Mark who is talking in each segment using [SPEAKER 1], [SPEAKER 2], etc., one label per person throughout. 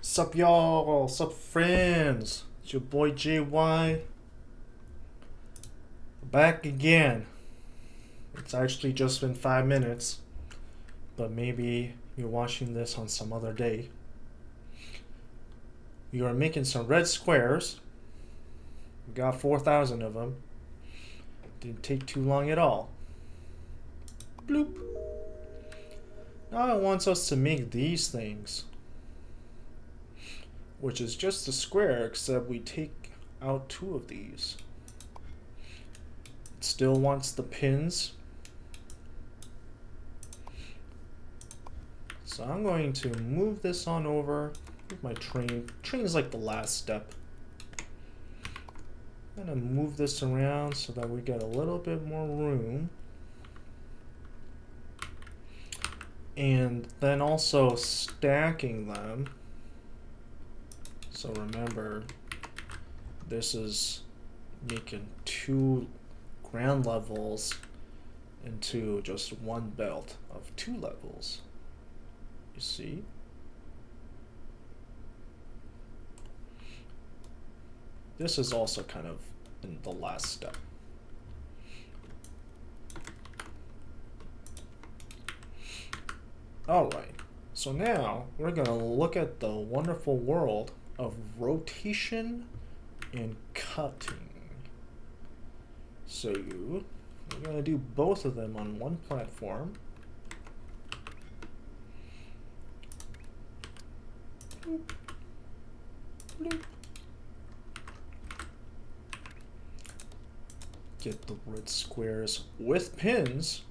[SPEAKER 1] Sup y'all, sup friends, it's your boy JY, back again. It's actually just been 5 minutes, but maybe you're watching this on some other day. We are making some red squares. We got 4,000 of them. Didn't take too long at all. Bloop. Now it wants us to make these things, which is just a square except we take out 2 of these. It still wants the pins. So I'm going to move this on over. Move my train. Train is like the last step. I'm going to move this around so that we get a little bit more room. And then also stacking them. So remember, this is making 2 ground levels into just one belt of 2 levels. You see? This is also kind of in the last step. Alright, so now we're going to look at the wonderful world of rotation and cutting. So we're going to do both of them on one platform. Bloop. Bloop. Get the red squares with pins.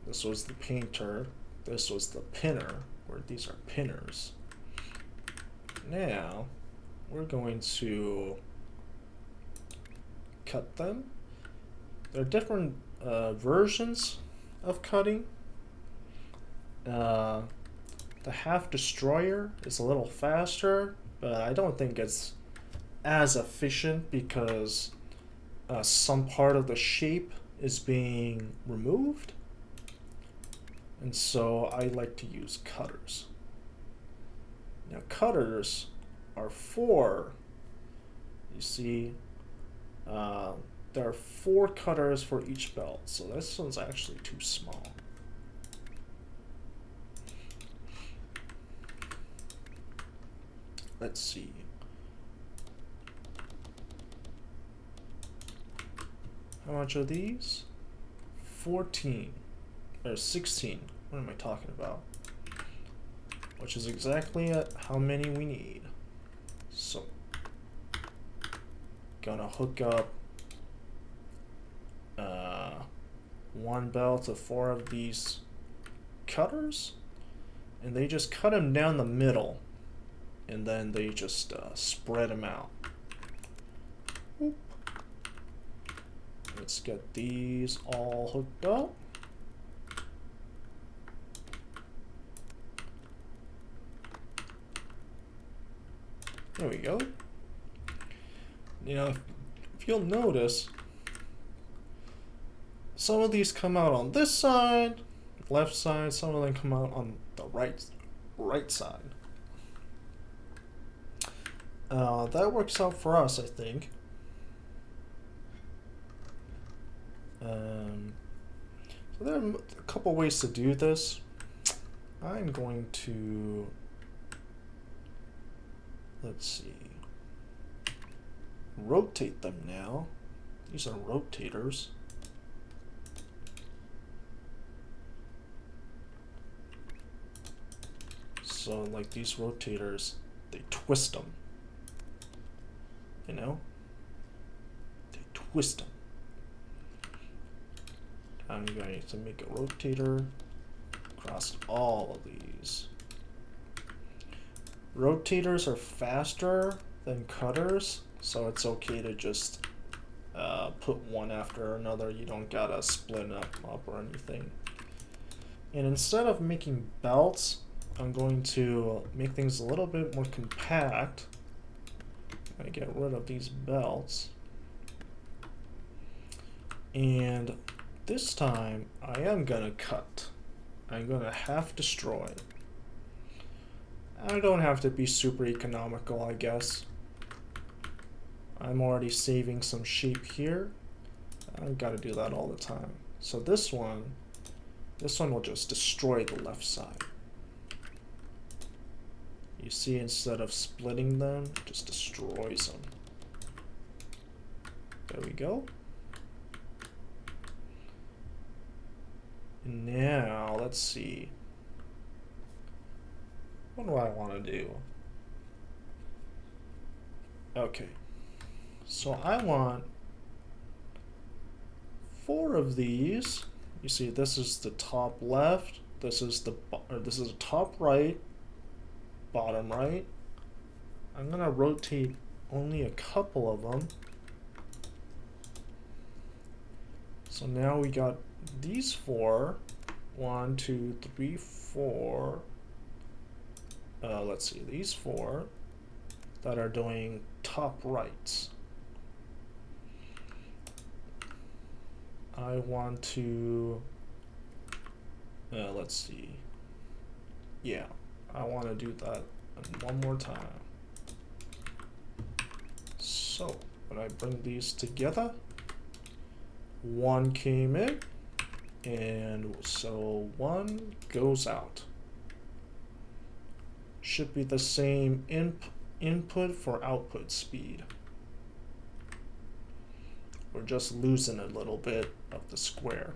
[SPEAKER 1] This was the painter. This was the pinner, where these are pinners. Now, we're going to cut them. There are different versions of cutting. The half destroyer is a little faster, but I don't think it's as efficient because some part of the shape is being removed. And so I like to use cutters. Now cutters are you see, there are 4 cutters for each belt, so this one's actually too small. Let's see. How much are these? 14 or 16. What am I talking about? Which is exactly how many we need. So, gonna hook up 1 belt of 4 of these cutters, and they just cut them down the middle, and then they just spread them out. Oop. Let's get these all hooked up. There we go. You know, if you'll notice, some of these come out on this side, left side, some of them come out on the right side. That works out for us, I think. So there are a couple ways to do this. I'm going to, let's see, rotate them now. These are rotators. So like these rotators, they twist them. You know? They twist them. I'm going to make a rotator across all of these. Rotators are faster than cutters, so it's okay to just put one after another. You don't gotta split them up or anything. And instead of making belts, I'm going to make things a little bit more compact. I'm gonna get rid of these belts. And this time, I am gonna cut. I'm gonna half destroy. I don't have to be super economical, I guess. I'm already saving some shape here. I've got to do that all the time. So this one will just destroy the left side. You see, instead of splitting them, it just destroys them. There we go. Now, let's see. What do I want to do? Okay. So I want 4 of these. You see, this is the top left. This is the top right, bottom right. I'm gonna rotate only a couple of them. So now we got these 4. 1, 2, 3, 4. Let's see, these 4 that are doing top rights. I want to, let's see. Yeah, I want to do that one more time. So when I bring these together, 1 came in, and so 1 goes out. Should be the same input for output speed. We're just losing a little bit of the square.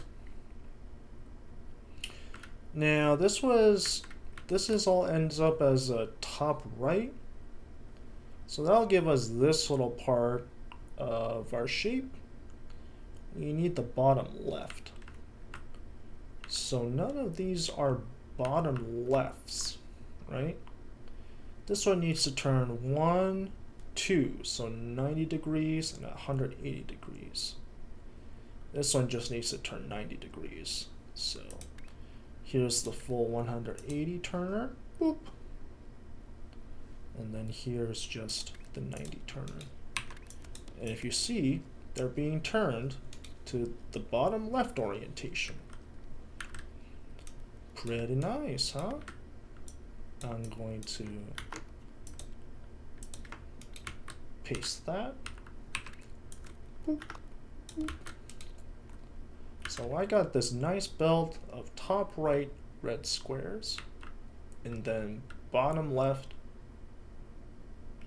[SPEAKER 1] Now this all ends up as a top right. So that'll give us this little part of our shape. We need the bottom left. So none of these are bottom lefts, right? This one needs to turn 1, 2, so 90 degrees and 180 degrees. This one just needs to turn 90 degrees. So here's the full 180 turner, boop. And then here's just the 90 turner. And if you see, they're being turned to the bottom left orientation. Pretty nice, huh? I'm going to paste that. Boop, boop. So I got this nice belt of top right red squares and then bottom left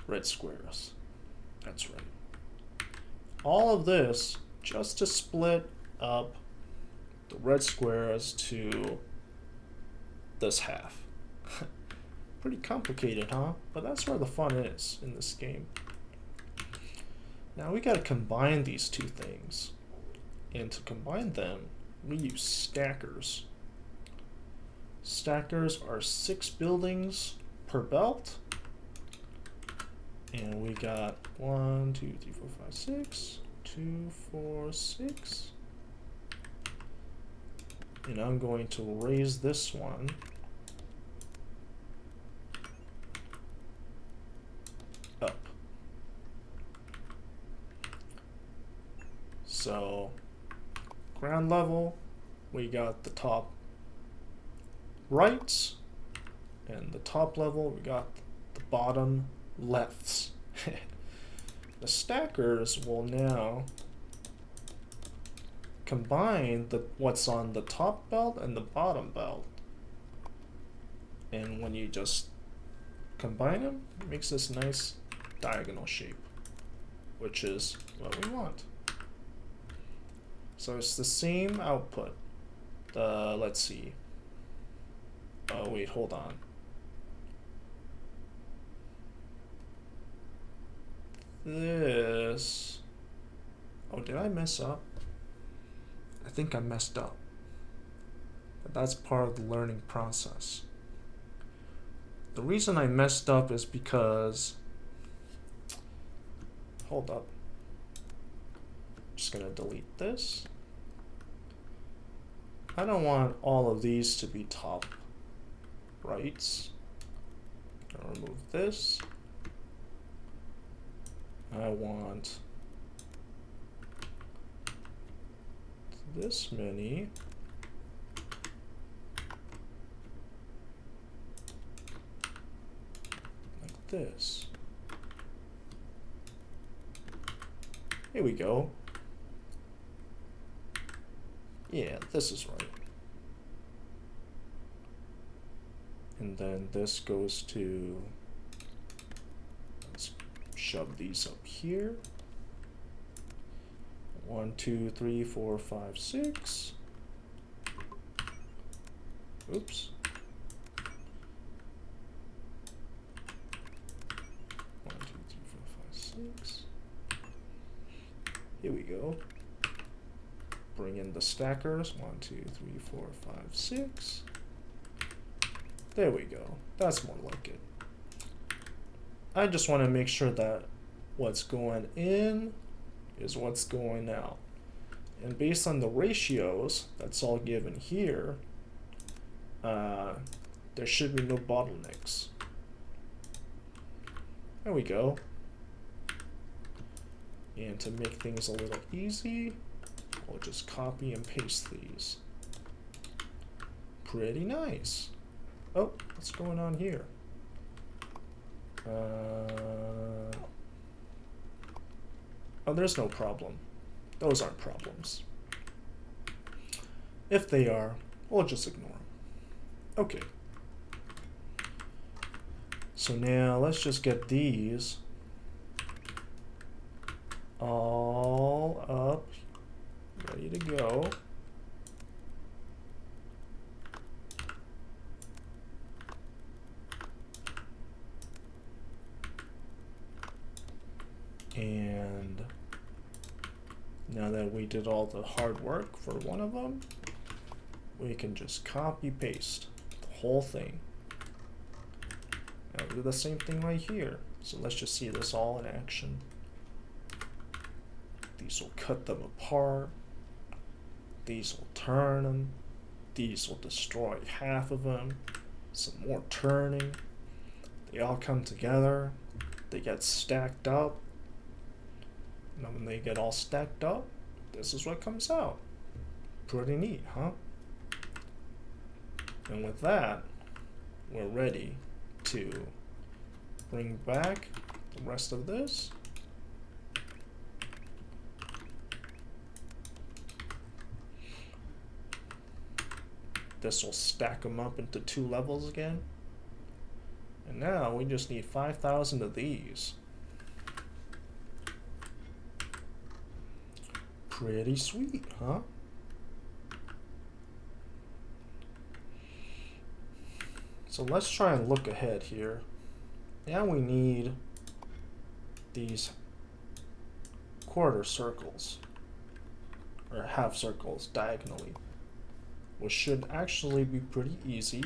[SPEAKER 1] red squares. That's right. All of this just to split up the red squares to this half. Pretty complicated, huh? But that's where the fun is in this game. Now we gotta combine these two things. And to combine them, we use stackers. Stackers are 6 buildings per belt. And we got 1, 2, 3, 4, 5, 6. 2, 4, 6. And I'm going to raise this one up. So ground level, we got the top rights, and the top level, we got the bottom lefts. The stackers will now combine what's on the top belt and the bottom belt. And when you just combine them, it makes this nice diagonal shape, which is what we want. So it's the same output. Let's see. Oh wait, hold on. This. Oh, did I mess up? I think I messed up. But that's part of the learning process. The reason I messed up is because. Hold up. I'm just gonna delete this. I don't want all of these to be top rights. I'll remove this. I want this many. this. Here we go. Yeah, this is right. And then this goes to, let's shove these up here. 1, 2, 3, 4, 5, 6. Oops. 1, 2, 3, 4, 5, 6. Here we go. Bring in the stackers. 1, 2, 3, 4, 5, 6. There we go. That's more like it. I just want to make sure that what's going in is what's going out. And based on the ratios that's all given here, there should be no bottlenecks. There we go. And to make things a little easy, we'll just copy and paste these. Pretty nice. Oh, what's going on here? Oh, there's no problem. Those aren't problems. If they are, we'll just ignore them. Okay. So now let's just get these all up, ready to go. And now that we did all the hard work for one of them, we can just copy paste the whole thing. Now do the same thing right here. So let's just see this all in action. These will cut them apart. These will turn them. These will destroy half of them. Some more turning. They all come together. They get stacked up. And when they get all stacked up, this is what comes out. Pretty neat, huh? And with that, we're ready to bring back the rest of this. This will stack them up into 2 levels again. And now we just need 5,000 of these. Pretty sweet, huh? So let's try and look ahead here. Now we need these quarter circles, or half circles diagonally, which should actually be pretty easy.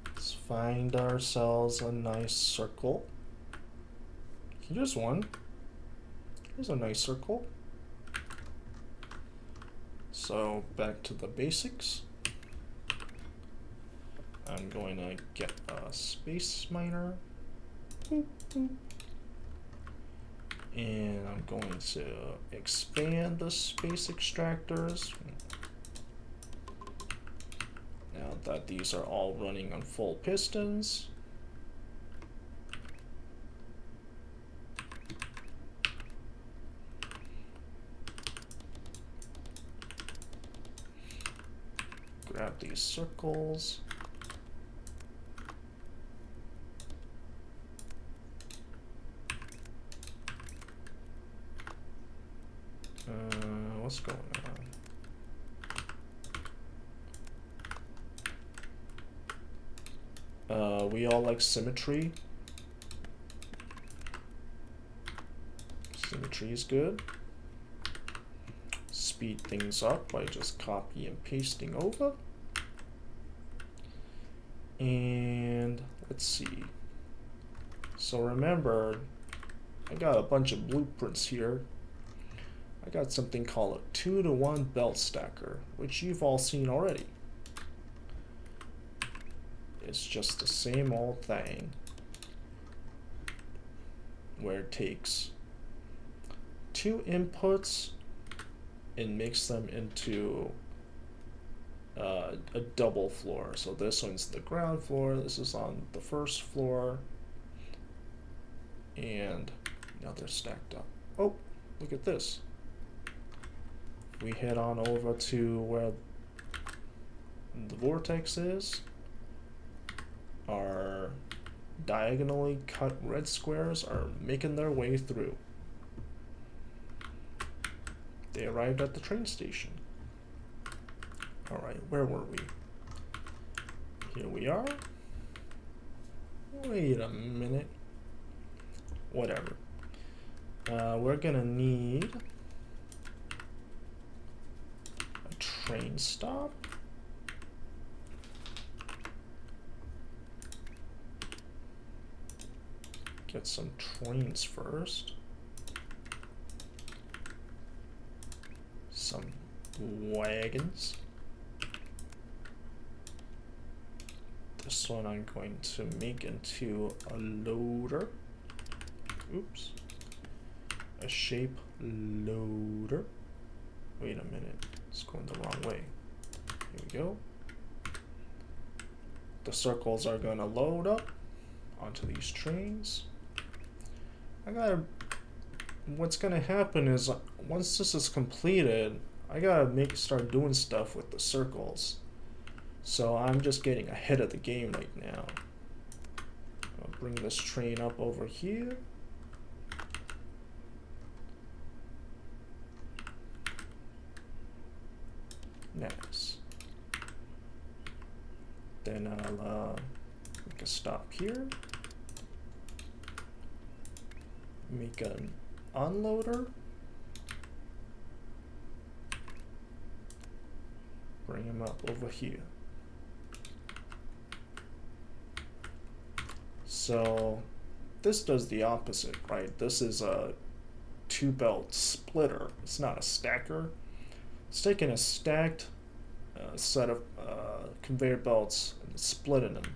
[SPEAKER 1] Let's find ourselves a nice circle. Here's one. Here's a nice circle. So back to the basics. I'm going to get a space miner. Boop, boop. And I'm going to expand the space extractors. Now that these are all running on full pistons. Grab these circles. What's going on? We all like symmetry. Symmetry is good. Speed things up by just copy and pasting over. And let's see. So remember, I got a bunch of blueprints here. I got something called a 2-to-1 belt stacker, which you've all seen already. It's just the same old thing, where it takes 2 inputs and makes them into a double floor. So this one's the ground floor, this is on the first floor, And now they're stacked up. Oh, look at this. We head on over to where the vortex is. Our diagonally cut red squares are making their way through. They arrived at the train station. Alright, where were we? Here we are. Wait a minute. Whatever. We're gonna need a train stop. Get some trains first. Some wagons. This one I'm going to make into a loader. Oops. A shape loader. Wait a minute. It's going the wrong way. Here we go. The circles are going to load up onto these trains. What's going to happen is once this is completed, I got to start doing stuff with the circles. So I'm just getting ahead of the game right now. I'll bring this train up over here. Nice. Then I'll make a stop here. Make an unloader. Bring him up over here. So this does the opposite, right? This is a 2-belt splitter. It's not a stacker. It's taking a stacked set of conveyor belts and splitting them.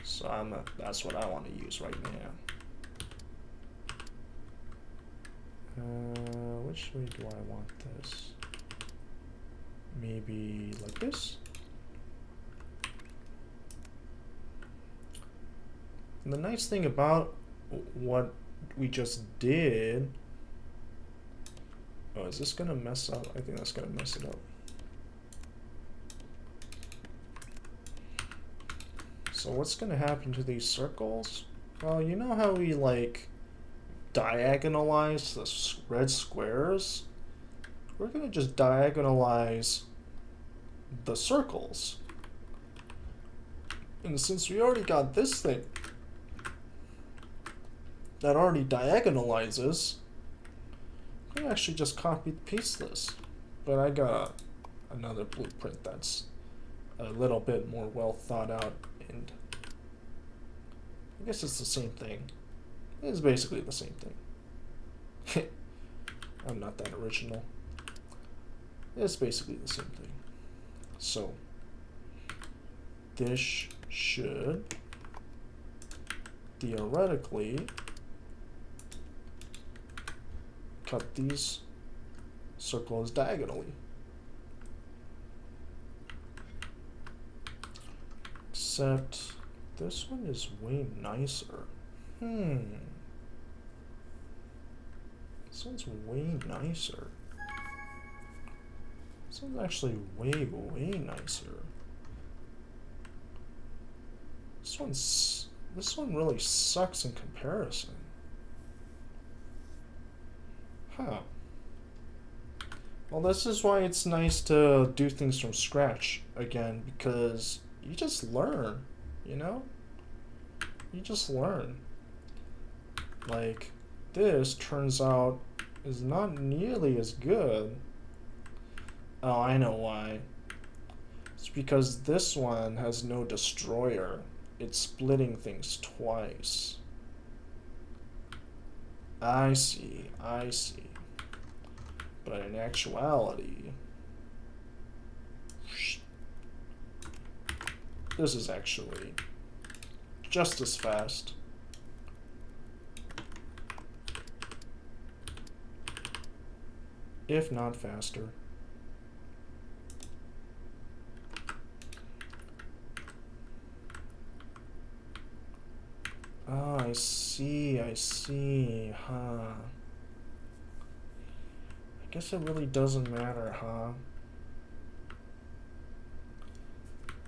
[SPEAKER 1] So that's what I want to use right now. Which way do I want this? Maybe like this? And the nice thing about what we just did... Oh, is this gonna mess up? I think that's gonna mess it up. So what's gonna happen to these circles? Well, you know how we like diagonalize the red squares? We're gonna just diagonalize the circles. And since we already got this thing that already diagonalizes, I can actually just copy and paste this. But I got another blueprint that's a little bit more well thought out, and I guess it's the same thing. It's basically the same thing. I'm not that original. It's basically the same thing. So this should theoretically cut these circles diagonally. Except this one is way nicer. This one's way nicer. This one's actually way, way nicer. This one really sucks in comparison. Huh. Well, this is why it's nice to do things from scratch again, because you just learn, you know? You just learn. Like, this turns out is not nearly as good. Oh, I know why. It's because this one has no destroyer. It's splitting things twice. I see, I see. But in actuality, this is actually just as fast. If not faster. Ah, I see. I see, huh? I guess it really doesn't matter, huh?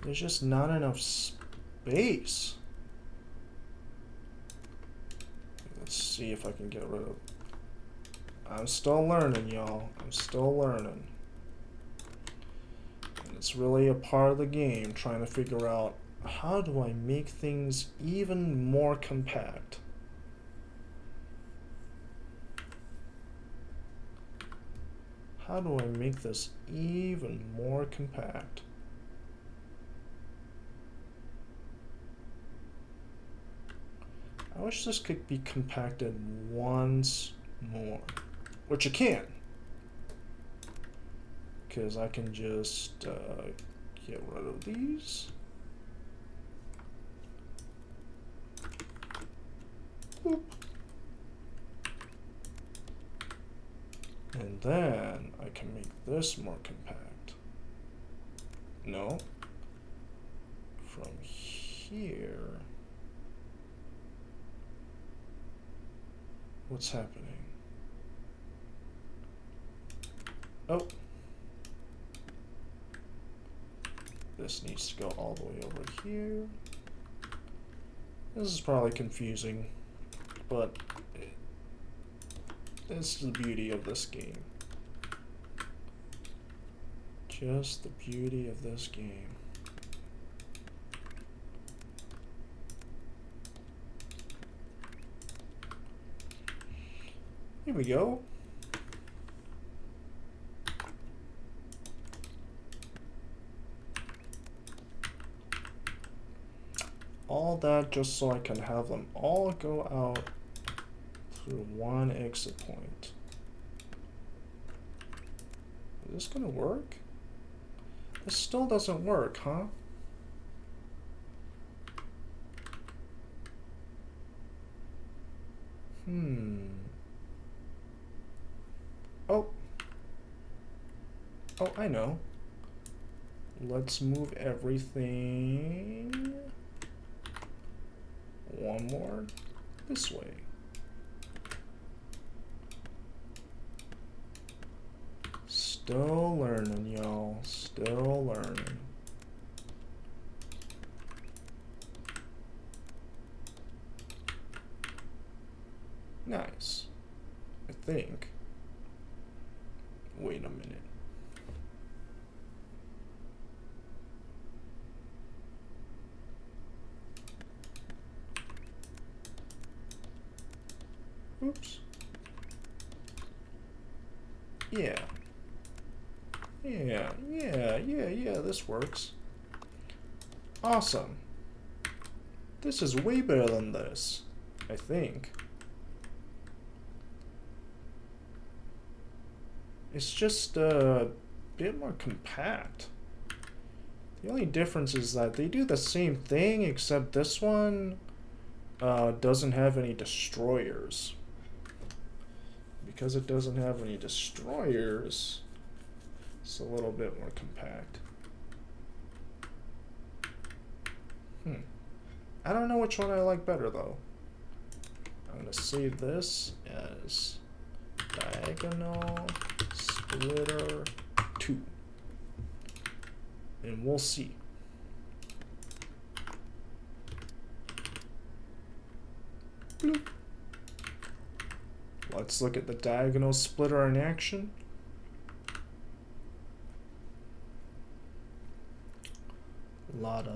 [SPEAKER 1] There's just not enough space. Let's see if I can get rid of... I'm still learning, y'all. I'm still learning. And it's really a part of the game, trying to figure out how do I make things even more compact. How do I make this even more compact? I wish this could be compacted once more, which it can, because I can just get rid of these. Boop. And then I can make this more compact. No. From here. What's happening? Oh. This needs to go all the way over here. This is probably confusing, but it's the beauty of this game. Just the beauty of this game. Here we go. All that just so I can have them all go out through one exit point. Is this gonna work? This still doesn't work, huh? Oh, I know. Let's move everything one more this way. Still learning, y'all. Still learning. Nice. I think. Wait a minute. Oops. Yeah. Yeah, this works. Awesome. This is way better than this, I think. It's just a bit more compact. The only difference is that they do the same thing, except this one doesn't have any destroyers. Because it doesn't have any destroyers, it's a little bit more compact. I don't know which one I like better though. I'm gonna save this as diagonal splitter 2. And we'll see. Bloop. Let's look at the diagonal splitter in action. A lot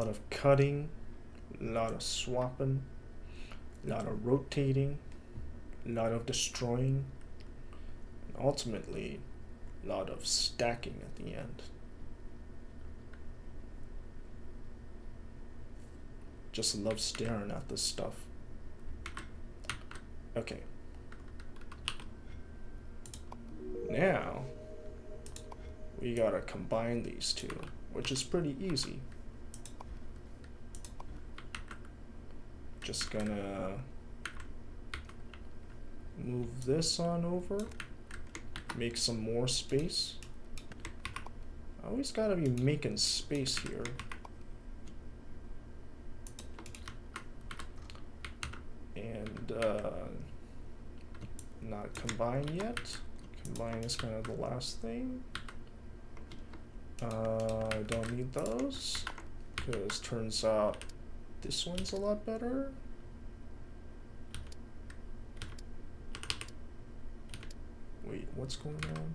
[SPEAKER 1] of cutting, a lot of swapping, a lot of rotating, a lot of destroying, and ultimately a lot of stacking at the end. Just love staring at this stuff. Okay. Now we gotta combine these two, which is pretty easy. Just gonna move this on over, make some more space. I always gotta be making space here. and not combine yet. Combine is kind of the last thing. I don't need those, because turns out this one's a lot better. Wait, what's going on?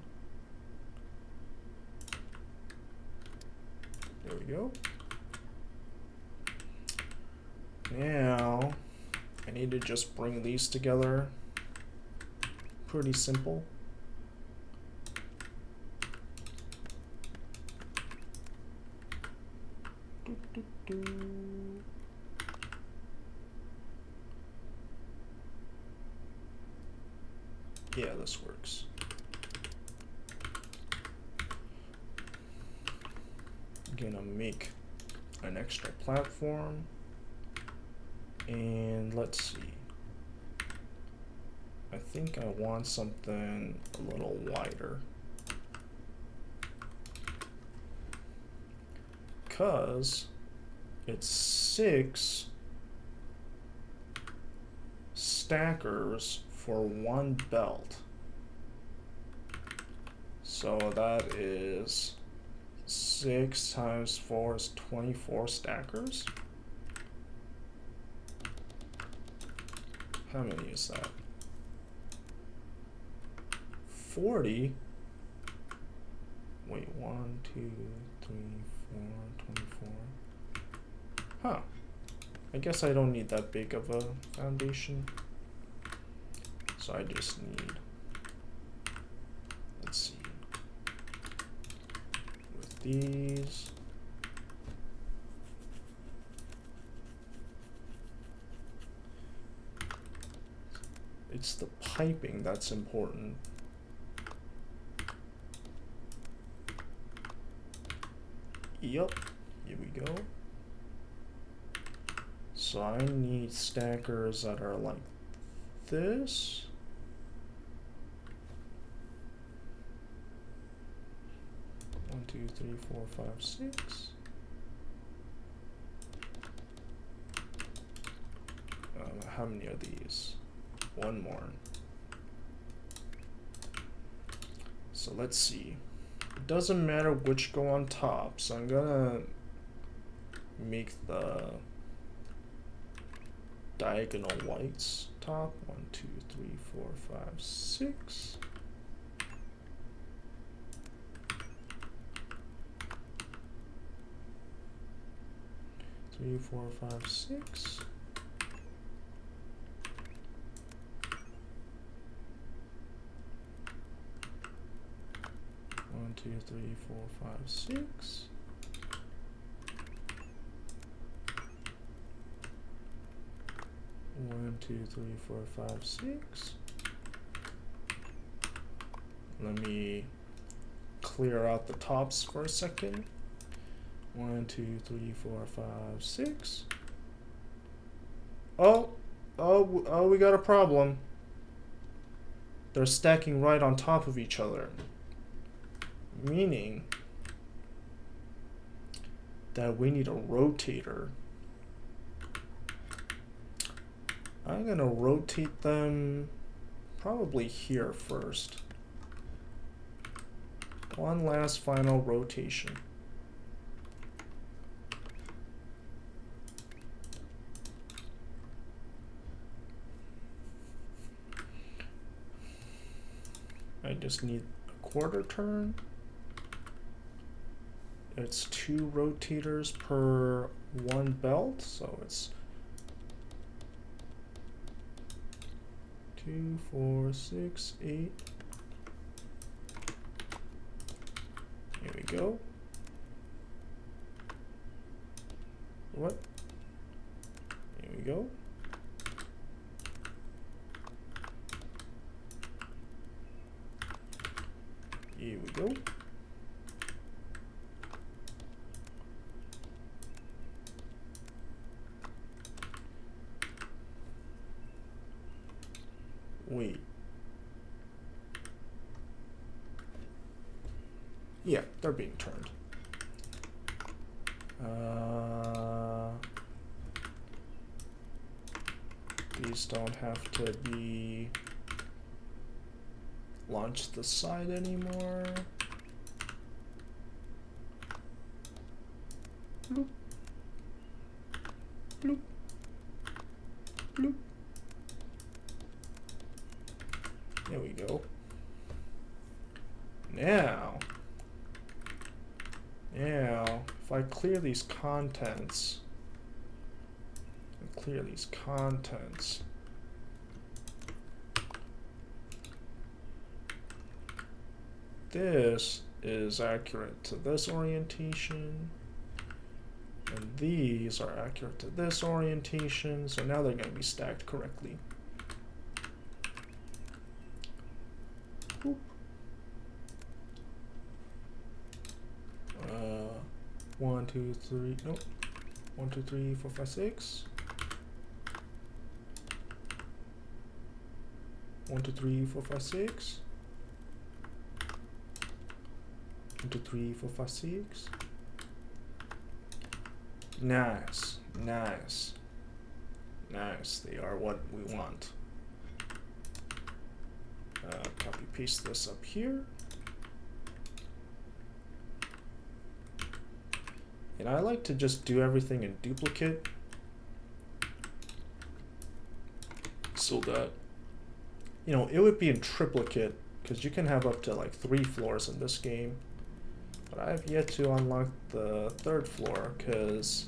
[SPEAKER 1] There we go. Now, I need to just bring these together. Pretty simple. Yeah, this works. I'm gonna make an extra platform, and let's see. I think I want something a little wider, because it's 6 stackers for 1 belt. So that is 6 times 4 is 24 stackers. How many is that? 40. Wait, 1, 2, 3, 4, 24. Huh. I guess I don't need that big of a foundation. So I just need, let's see, with these. It's the piping that's important. Yup, here we go. So I need stackers that are like this. One, two, three, 4, 5, 6. How many are these? 1 more. So let's see. It doesn't matter which go on top, so I'm gonna make the diagonal whites top. 1, 2, 3, 4, 5, 6. Three, 4, 5, 6. One, 2, 3, 4, 5, 6. One, 2, 3, 4, 5, 6. Let me clear out the tops for a second. 1, 2, 3, 4, 5, 6. Oh, we got a problem. They're stacking right on top of each other. Meaning that we need a rotator. I'm gonna rotate them probably here first. One last final rotation. I just need a 1/4 turn. It's 2 rotators per 1 belt, so it's 2, 4, 6, 8. Here we go. What? Here we go. Here we go. Wait. Yeah, they're being turned. These don't have to be launched the side anymore. Bloop. Bloop. Bloop. There we go. Now, if I clear these contents, this is accurate to this orientation, and these are accurate to this orientation, so now they're going to be stacked correctly. Boop. 1, 2, 3, nope. 1, 2, 3, 4, 5, 6. 1, 2, 3, 4, 5, 6. 1, 2, 3, 4, 5, 6. Nice, nice, nice. They are what we want. Copy paste this up here. And I like to just do everything in duplicate so that, you know, it would be in triplicate because you can have up to like 3 floors in this game. But I've yet to unlock the 3rd floor because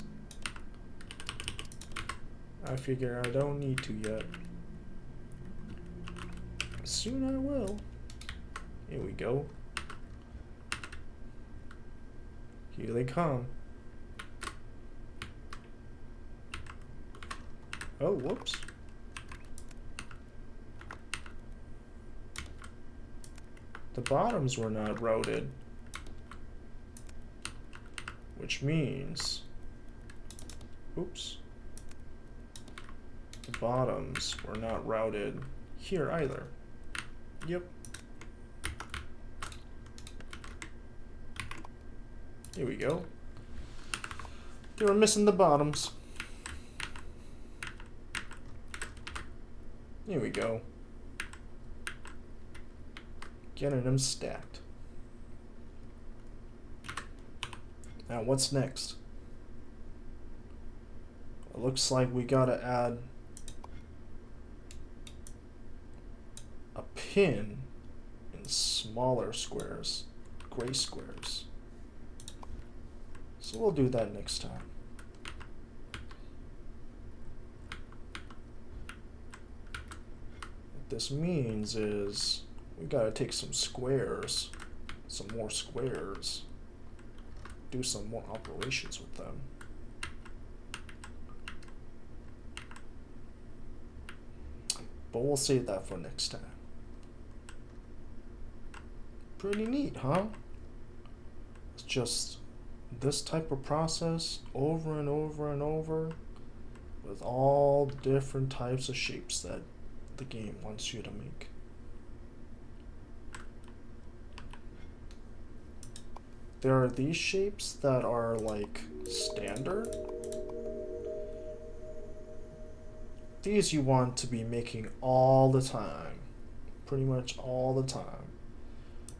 [SPEAKER 1] I figure I don't need to yet. Soon I will. Here we go. Here they come. Oh, whoops. The bottoms were not routed, which means, oops, the bottoms were not routed here either. Yep. Here we go. They were missing the bottoms. Here we go. Getting them stacked. Now what's next? It looks like we gotta add a pin in smaller squares, gray squares. So we'll do that next time. What this means is we gotta take some squares, some more squares, do some more operations with them. But we'll save that for next time. Pretty neat, huh? It's just this type of process over and over and over with all the different types of shapes that the game wants you to make. There are these shapes that are like standard. These you want to be making all the time, pretty much all the time.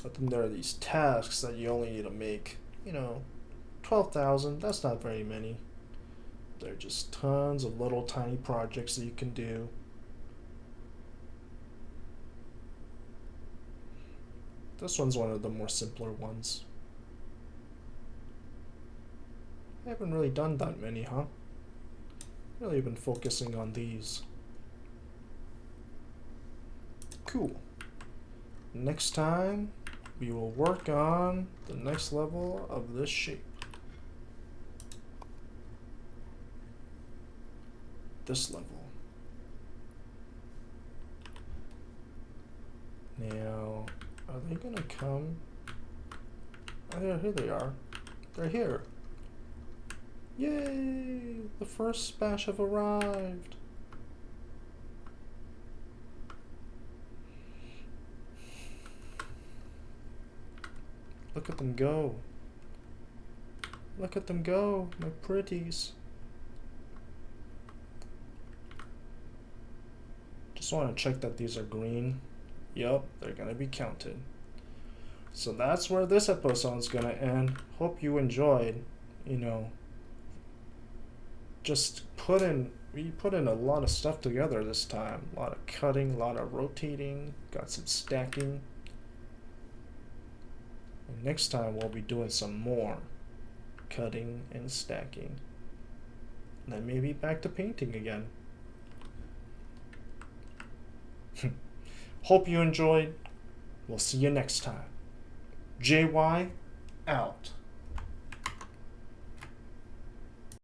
[SPEAKER 1] But then there are these tasks that you only need to make, you know, 12,000, that's not very many. They're just tons of little tiny projects that you can do. This one's one of the more simpler ones. I haven't really done that many, huh? Really been focusing on these. Cool. Next time, we will work on the next level of this shape. This level. Now, are they gonna come? Oh yeah, here they are. They're here. Yay! The first batch have arrived. Look at them go. Look at them go, my pretties. Just want to check that these are green. Yep, they're going to be counted. So that's where this episode is going to end. Hope you enjoyed. You know, we put in a lot of stuff together this time. A lot of cutting, a lot of rotating, got some stacking. And next time we'll be doing some more cutting and stacking. Then maybe back to painting again. Hope you enjoyed. We'll see you next time. JY out.